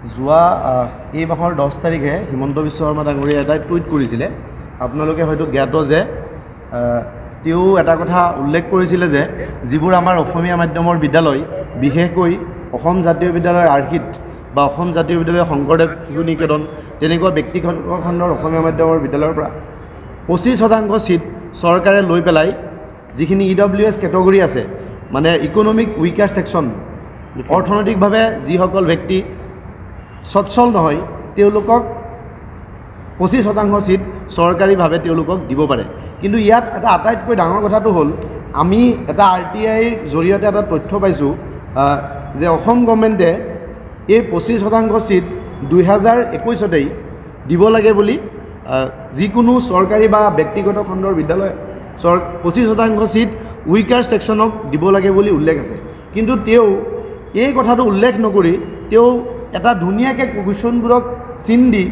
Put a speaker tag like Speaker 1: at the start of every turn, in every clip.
Speaker 1: যোৱা এই মাহৰ 10 তাৰিখে হিমন্ত বিশ্ব শৰ্মা ডাঙৰীয়াই এটা টুইট কৰিছিলে। আপোনালোকে হয়তো জ্ঞাত যে তেওঁ এটা কথা উল্লেখ কৰিছিলে যে যিবোৰ আমাৰ অসমীয়া মাধ্যমৰ বিদ্যালয়, বিশেষকৈ অসম জাতীয় বিদ্যালয়ৰ আৰ্হিত বা অসম জাতীয় বিদ্যালয় শংকৰদেৱ শিশু নিকেতন তেনেকুৱা ব্যক্তিগত খণ্ডৰ অসমীয়া মাধ্যমৰ বিদ্যালয়ৰ পৰা 25% ছিট চৰকাৰে লৈ পেলাই যিখিনি EWS কেটেগৰী আছে, মানে ইকনমিক উইকাৰ ছেকশ্যন, অৰ্থনৈতিকভাৱে যিসকল ব্যক্তি সচ্ছল নহয়, তেওঁলোকক 25% ছিট চৰকাৰীভাৱে তেওঁলোকক দিব পাৰে। কিন্তু ইয়াত এটা আটাইতকৈ ডাঙৰ কথাটো হ'ল, আমি এটা RTIৰ জৰিয়তে এটা তথ্য পাইছোঁ যে অসম গভৰ্ণমেণ্টে এই 25% ছিট 2021তেই দিব লাগে বুলি যিকোনো চৰকাৰী বা ব্যক্তিগত খণ্ডৰ বিদ্যালয় 25% ছিট উইকাৰ ছেকশ্যনক দিব লাগে বুলি উল্লেখ আছে। কিন্তু তেওঁ এই কথাটো উল্লেখ নকৰি তেওঁ এটা ধুনীয়াকৈ কুৱেশ্যনবোৰক চিন দি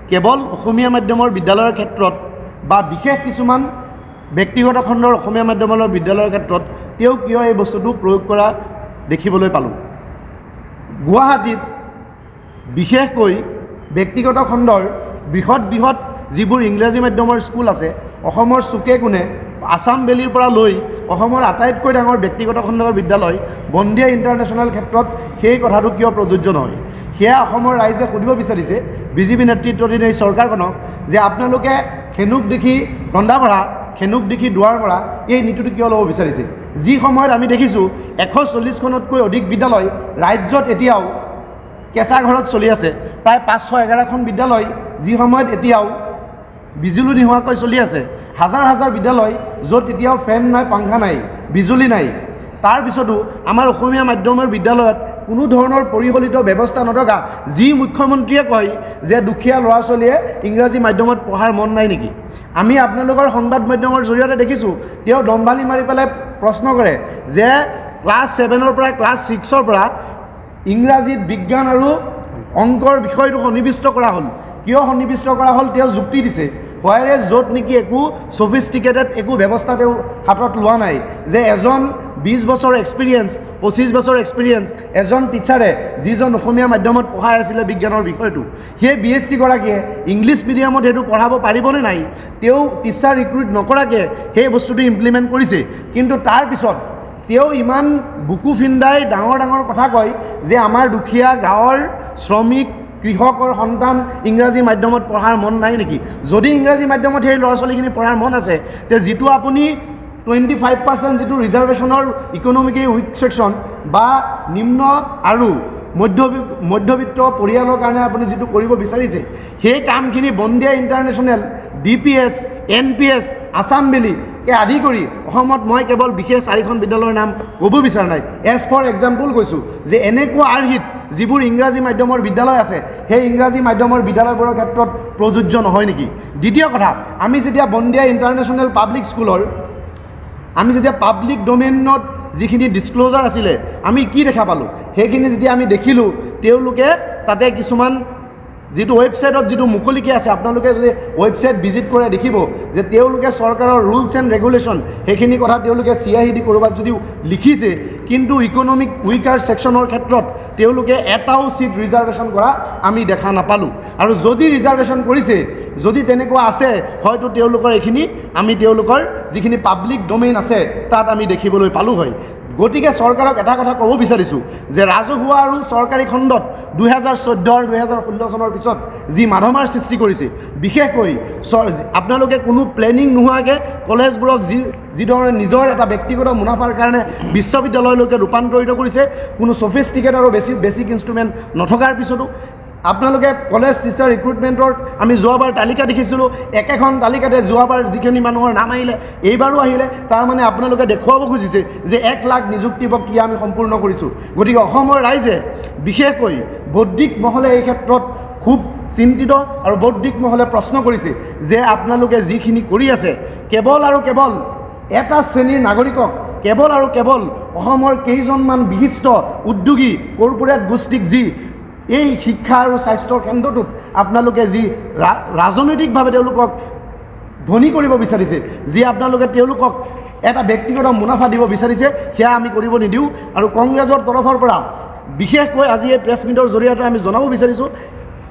Speaker 1: কেৱল অসমীয়া মাধ্যমৰ বিদ্যালয়ৰ ক্ষেত্ৰত বা বিশেষ কিছুমান ব্যক্তিগত খণ্ডৰ অসমীয়া মাধ্যমৰ বিদ্যালয়ৰ ক্ষেত্ৰত তেওঁ কিয় এই বস্তুটো প্ৰয়োগ কৰা দেখিবলৈ পালোঁ। গুৱাহাটীত বিশেষকৈ ব্যক্তিগত খণ্ডৰ বৃহৎ যিবোৰ ইংৰাজী মাধ্যমৰ স্কুল আছে, অসমৰ চুকে কোণে আছাম ভেলীৰ পৰা লৈ অসমৰ আটাইতকৈ ডাঙৰ ব্যক্তিগত খণ্ডৰ বিদ্যালয় বন্দিয়া ইণ্টাৰনেশ্যনেল ক্ষেত্ৰত সেই কথাটো কিয় প্ৰযোজ্য নহয়, সেয়া অসমৰ ৰাইজে সুধিব বিচাৰিছে BJP নেতৃত্বাধীন এই চৰকাৰখনক যে আপোনালোকে খেনুক দেখি ৰন্ধা ভৰা, খেনুক দেখি দুৱাৰ মৰা এই নীতিটো কিয় ল'ব বিচাৰিছে। যি সময়ত আমি দেখিছোঁ 140খনতকৈ অধিক বিদ্যালয় ৰাজ্যত এতিয়াও কেঁচা ঘৰত চলি আছে, প্ৰায় 511খন বিদ্যালয় যি সময়ত এতিয়াও বিজুলী নোহোৱাকৈ চলি আছে, হাজাৰ বিদ্যালয় য'ত এতিয়াও ফেন নাই, পাংখা নাই, বিজুলী নাই। তাৰপিছতো আমাৰ অসমীয়া মাধ্যমৰ বিদ্যালয়ত কোনো ধৰণৰ পৰিকল্পিত ব্যৱস্থা নথকা, যি মুখ্যমন্ত্ৰীয়ে কয় যে দুখীয়া ল'ৰা ছোৱালীয়ে ইংৰাজী মাধ্যমত পঢ়াৰ মন নাই নেকি। আমি আপোনালোকৰ সংবাদ মাধ্যমৰ জৰিয়তে দেখিছোঁ তেওঁ দম্বালি মাৰি পেলাই প্ৰশ্ন কৰে যে ক্লাছ 7ৰ পৰা ক্লাছ 6ৰ পৰা ইংৰাজীত বিজ্ঞান আৰু অংকৰ বিষয়টো সন্নিৱিষ্ট কৰা হ'ল। কিয় সন্নিৱিষ্ট কৰা হ'ল তেওঁ যুক্তি দিছে, হোৱাৰে য'ত নেকি একো ছফিষ্টিকেটেড একো ব্যৱস্থা তেওঁ হাতত লোৱা নাই, যে এজন 20 বছৰ এক্সপিৰিয়েঞ্চ, 25 বছৰ এক্সপিৰিয়েঞ্চ এজন টিচাৰে যিজন অসমীয়া মাধ্যমত পঢ়াই আছিলে বিজ্ঞানৰ বিষয়টো, সেই BSc গৰাকীয়ে ইংলিছ মিডিয়ামত সেইটো পঢ়াব পাৰিবনে নাই, তেওঁ টিচাৰ ৰিক্ৰুইট নকৰাকৈ সেই বস্তুটো ইমপ্লিমেণ্ট কৰিছে। কিন্তু তাৰপিছত তেওঁ ইমান বুকু ফিন্দাই ডাঙৰ কথা কয় যে আমাৰ দুখীয়া গাঁৱৰ শ্ৰমিক কৃষকৰ সন্তান ইংৰাজী মাধ্যমত পঢ়াৰ মন নাই নেকি। যদি ইংৰাজী মাধ্যমত সেই ল'ৰা ছোৱালীখিনি পঢ়াৰ মন আছে, তে যিটো আপুনি 25% যিটো ৰিজাৰ্ভেশ্যনৰ ইকনমিকেলি উইক ছেকশ্যন বা নিম্ন আৰু মধ্যবিত্ত পৰিয়ালৰ কাৰণে আপুনি যিটো কৰিব বিচাৰিছে, সেই কামখিনি বন্দিয়া ইণ্টাৰনেশ্যনেল, DPS, NPS, আছাম ভেলীকে আদি কৰি অসমত মই কেৱল বিশেষ 4খন বিদ্যালয়ৰ নাম ক'ব বিচৰা নাই, এজ ফৰ এক্সাম্পল কৈছোঁ যে এনেকুৱা আৰ্হিত যিবোৰ ইংৰাজী মাধ্যমৰ বিদ্যালয় আছে, সেই ইংৰাজী মাধ্যমৰ বিদ্যালয়বোৰৰ ক্ষেত্ৰত প্ৰযোজ্য নহয় নেকি। দ্বিতীয় কথা, আমি যেতিয়া বন্দিয়া ইণ্টাৰনেশ্যনেল পাব্লিক স্কুলৰ আমি যেতিয়া পাব্লিক ডমেইনত যিখিনি ডিছক্ল'জাৰ আছিলে আমি কি দেখা পালোঁ, সেইখিনি যেতিয়া আমি দেখিলোঁ, তেওঁলোকে তাতে কিছুমান যিটো ৱেবছাইটত যিটো মুকলিকৈ আছে, আপোনালোকে যদি ৱেবছাইট ভিজিট কৰে দেখিব যে তেওঁলোকে চৰকাৰৰ ৰুলছ এণ্ড ৰেগুলেশ্যন সেইখিনি কথা তেওঁলোকে চিয়াহী দি ক'ৰবাত যদিও লিখিছে, কিন্তু ইকনমিক উইকাৰ ছেকশ্যনৰ ক্ষেত্ৰত তেওঁলোকে এটাও ছিট ৰিজাৰ্ভেশ্যন কৰা আমি দেখা নাপালোঁ। আৰু যদি ৰিজাৰ্ভেশ্যন কৰিছে, যদি তেনেকুৱা আছে, হয়তো তেওঁলোকৰ এইখিনি আমি তেওঁলোকৰ যিখিনি পাব্লিক ডমেইন আছে তাত আমি দেখিবলৈ পালোঁ হয়। গতিকে চৰকাৰক এটা কথা ক'ব বিচাৰিছোঁ যে ৰাজহুৱা আৰু চৰকাৰী খণ্ডত 2014 আৰু 2016 চনৰ পিছত যি মাধমাৰ সৃষ্টি কৰিছে, বিশেষকৈ আপোনালোকে কোনো প্লেনিং নোহোৱাকৈ কলেজবোৰক যিধৰণে নিজৰ এটা ব্যক্তিগত মুনাফাৰ কাৰণে বিশ্ববিদ্যালয়লৈকে ৰূপান্তৰিত কৰিছে, কোনো ছফিষ্টিকেট আৰু বেছিক ইনষ্ট্ৰুমেণ্ট নথকাৰ পিছতো আপোনালোকে কলেজ টিচাৰ ৰিক্ৰুটমেণ্টৰ আমি যোৱাবাৰ তালিকা দেখিছিলোঁ, একেখন তালিকাতে যোৱাবাৰ যিখিনি মানুহৰ নাম আহিলে এইবাৰো আহিলে, তাৰমানে আপোনালোকে দেখুৱাব খুজিছে যে 1 লাখ নিযুক্তি প্ৰক্ৰিয়া আমি সম্পূৰ্ণ কৰিছোঁ। গতিকে অসমৰ ৰাইজে বিশেষকৈ বৌদ্ধিক মহলে এই ক্ষেত্ৰত খুব চিন্তিত আৰু বৌদ্ধিক মহলে প্ৰশ্ন কৰিছে যে আপোনালোকে যিখিনি কৰি আছে, কেৱল আৰু কেৱল এটা শ্ৰেণীৰ নাগৰিকক, কেৱল আৰু কেৱল অসমৰ কেইজনমান বিশিষ্ট উদ্যোগী কৰ্পোৰেট গোষ্ঠীক যি এই শিক্ষা আৰু স্বাস্থ্যৰ কেন্দ্ৰটোত আপোনালোকে যি ৰাজনৈতিকভাৱে তেওঁলোকক ধনী কৰিব বিচাৰিছে, যি আপোনালোকে তেওঁলোকক এটা ব্যক্তিগত মুনাফা দিব বিচাৰিছে, সেয়া আমি কৰিব নিদিওঁ। আৰু কংগ্ৰেছৰ তৰফৰ পৰা বিশেষকৈ আজি এই প্ৰেছ মিটৰ জৰিয়তে আমি জনাব বিচাৰিছোঁ,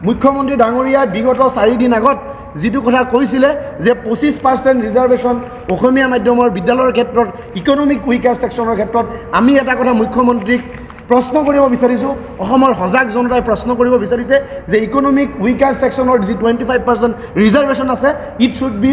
Speaker 1: মুখ্যমন্ত্ৰী ডাঙৰীয়াই বিগত 4 দিন আগত যিটো কথা কৈছিলে যে 25% ৰিজাৰ্ভেশ্যন অসমীয়া মাধ্যমৰ বিদ্যালয়ৰ ক্ষেত্ৰত, ইকনমিক উইকাৰ ছেকশ্যনৰ ক্ষেত্ৰত, আমি এটা কথা মুখ্যমন্ত্ৰীক প্ৰশ্ন কৰিব বিচাৰিছোঁ, অসমৰ সজাগ জনতাই প্ৰশ্ন কৰিব বিচাৰিছে যে ইকনমিক উইকাৰ ছেকশ্যনৰ যি 25% ৰিজাৰ্ভেশ্যন আছে, it should be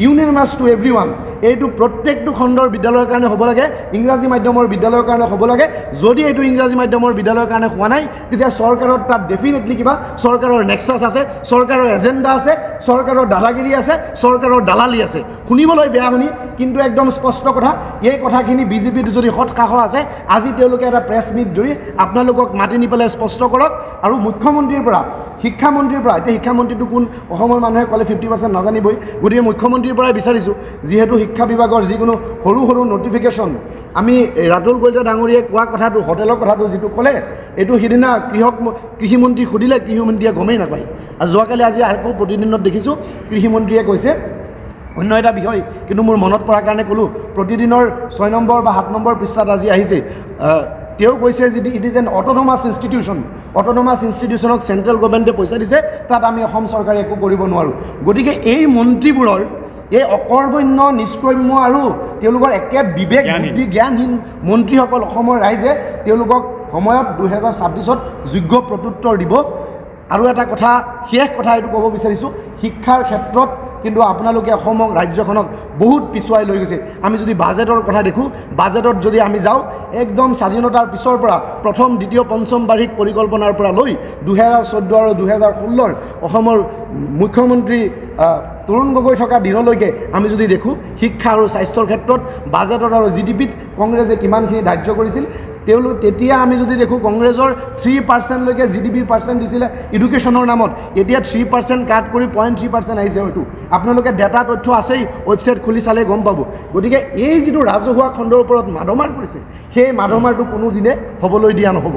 Speaker 1: unanimous to everyone. এইটো প্ৰত্যেকটো খণ্ডৰ বিদ্যালয়ৰ কাৰণে হ'ব লাগে, ইংৰাজী মাধ্যমৰ বিদ্যালয়ৰ কাৰণে হ'ব লাগে। যদি এইটো ইংৰাজী মাধ্যমৰ বিদ্যালয়ৰ কাৰণে হোৱা নাই, তেতিয়া চৰকাৰৰ তাত ডেফিনেটলি কিবা চৰকাৰৰ নেক্সাছ আছে, চৰকাৰৰ এজেণ্ডা আছে, চৰকাৰৰ দাদাগিৰি আছে, চৰকাৰৰ দালালি আছে। শুনিবলৈ বেয়া শুনি, কিন্তু একদম স্পষ্ট কথা। এই কথাখিনি বিজেপিত যদি সৎসাহ আছে, আজি তেওঁলোকে এটা প্ৰেছ মিট ধৰি আপোনালোকক মাতি নি পেলাই স্পষ্ট কৰক। আৰু মুখ্যমন্ত্ৰীৰ পৰা, শিক্ষামন্ত্ৰীৰ পৰা, এতিয়া শিক্ষামন্ত্ৰীটো কোন অসমৰ মানুহে ক'লে 50% নাজানিবই, গতিকে মুখ্যমন্ত্ৰীৰ পৰাই বিচাৰিছোঁ, যিহেতু শিক্ষা বিভাগৰ যিকোনো সৰু সৰু নটিফিকেশ্যন, আমি ৰাতুল কলিতা ডাঙৰীয়াই কোৱা কথাটো, হোটেলৰ কথাটো যিটো ক'লে, এইটো সিদিনা কৃষিমন্ত্ৰীক সুধিলে, কৃষিমন্ত্ৰীয়ে গমেই নাপায়। আৰু যোৱাকালি আজি আকৌ প্ৰতিদিনত দেখিছোঁ কৃষিমন্ত্ৰীয়ে কৈছে অন্য এটা বিষয়, কিন্তু মোৰ মনত পৰাৰ কাৰণে ক'লোঁ, প্ৰতিদিনৰ 6 নম্বৰ বা 7 নম্বৰ পৃষ্ঠাত আজি আহিছে, তেওঁ কৈছে যে it is an autonomous institution, autonomous ইনষ্টিটিউশ্যনক চেণ্ট্ৰেল গভৰ্ণমেণ্টে পইচা দিছে, তাত আমি অসম চৰকাৰে একো কৰিব নোৱাৰোঁ। গতিকে এই মন্ত্ৰীবোৰৰ এই অকৰ্মণ্য, নিষ্কৰ্ম্য আৰু তেওঁলোকৰ একে বিবেক বুদ্ধি জ্ঞানহীন মন্ত্ৰীসকল অসমৰ ৰাইজে তেওঁলোকক সময়ত 2026-ত যোগ্য প্ৰত্যুত্তৰ দিব। আৰু এটা কথা, শেষ কথা এইটো ক'ব বিচাৰিছোঁ, শিক্ষাৰ ক্ষেত্ৰত কিন্তু আপোনালোকে অসমক, ৰাজ্যখনক বহুত পিছুৱাই লৈ গৈছে। আমি যদি বাজেটৰ কথা দেখোঁ, বাজেটত যদি আমি যাওঁ, একদম স্বাধীনতাৰ পিছৰ পৰা প্ৰথম, দ্বিতীয়, পঞ্চম বাৰ্ষিক পৰিকল্পনাৰ পৰা লৈ 2014 আৰু 2016 অসমৰ মুখ্যমন্ত্ৰী তৰুণ গগৈ থকা দিনলৈকে আমি যদি দেখোঁ, শিক্ষা আৰু স্বাস্থ্যৰ ক্ষেত্ৰত বাজেটত আৰু GDPত কংগ্ৰেছে কিমানখিনি ধাৰ্য কৰিছিল। তেতিয়া আমি যদি দেখোঁ, কংগ্ৰেছৰ 3%লৈকে GDPৰ পাৰ্চেণ্ট দিছিলে এডুকেশ্যনৰ নামত, এতিয়া 3% কাট কৰি 0.3% আহিছে। হয়তো আপোনালোকে ডেটা তথ্য আছেই, ৱেবছাইট খুলি চালে গম পাব। গতিকে এই যিটো ৰাজহুৱা খণ্ডৰ ওপৰত মাধমাৰ কৰিছে, সেই মাধমাৰটো কোনোদিনে হ'বলৈ দিয়া নহ'ব।